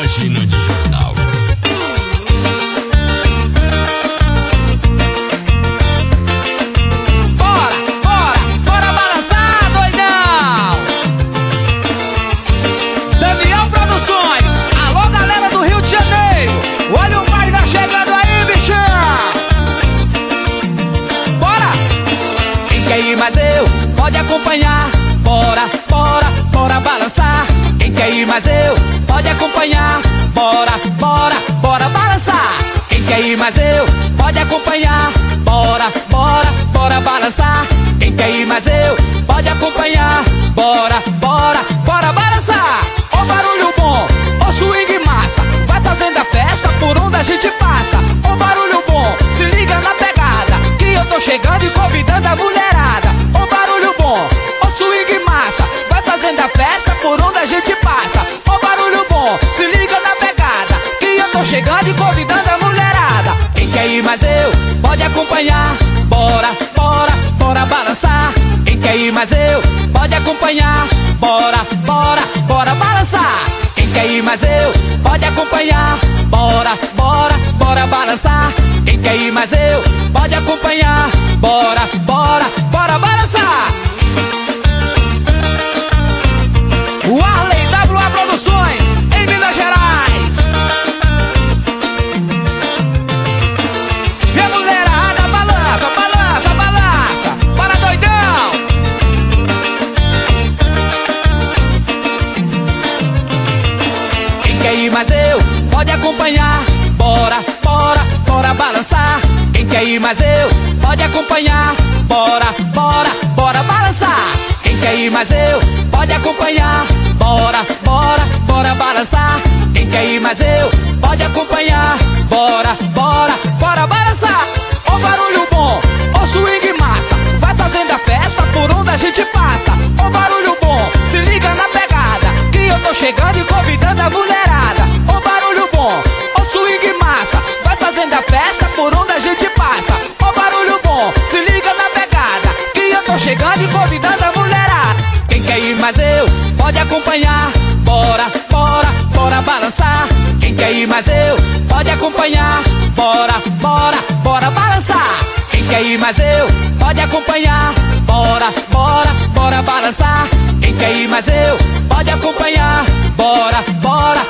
Página de Jornal. Bora, bora, bora balançar, doidão! Damião Produções, alô galera do Rio de Janeiro, olha o pai tá chegando aí, bichão! Bora! Quem quer ir mais eu, pode acompanhar. Bora, bora, bora balançar. Quem quer ir mais eu, pode acompanhar. Bora, bora, bora balançar. Quem quer ir mais eu, pode acompanhar. Bora, bora, bora balançar. Quem quer ir mais eu, pode acompanhar. Bora, bora, bora balançar. Ó barulho bom, ó swing massa, vai fazendo a festa por onde a gente passa. Ó barulho bom, se liga na pegada, que eu tô chegando e convidando a mulherada. Ó barulho bom, ó swing massa, vai fazendo a festa por onde a gente passa. Ó barulho bom, se liga na pegada, que eu tô chegando e convidando a mulherada. Quem quer ir mais eu, pode acompanhar. Bora, bora, bora balançar. Quem quer ir mais eu, pode acompanhar. Bora, bora, bora balançar. Quem quer ir mais eu, pode acompanhar. Bora, bora, bora balançar. Quem quer ir mais eu, pode acompanhar. Bora, bora, bora balançar. O Arley WA Produções, em Minas Gerais. Minha mulherada balança, balança, balança. Bora, doidão! Quem quer ir mais eu, pode acompanhar. Bora, bora, bora balançar. Quem quer ir mais eu, pode acompanhar. Bora, bora, bora balançar. Quem quer ir mais eu, pode acompanhar. Bora, bora, bora balançar. Quem quer ir mais eu, pode acompanhar. Bora, bora, bora balançar. Ó barulho bom, ó swing massa, vai fazendo a festa por onde a gente passa. Ó barulho bom, se liga na pegada, que eu tô chegando e convidando a mulherada. Ó barulho bom, ó swing massa, vai fazendo a festa por onde a gente passa. Ó barulho bom, se liga na pegada, que eu tô chegando e convidando a mulherada. Quem quer ir mais eu, pode acompanhar. Bora, bora, bora balançar. Quem quer ir mais eu, pode acompanhar. Bora, bora, bora balançar. Quem quer ir mais eu, pode acompanhar. Bora, bora, bora balançar. Quem quer ir mais eu, pode acompanhar. Bora, bora,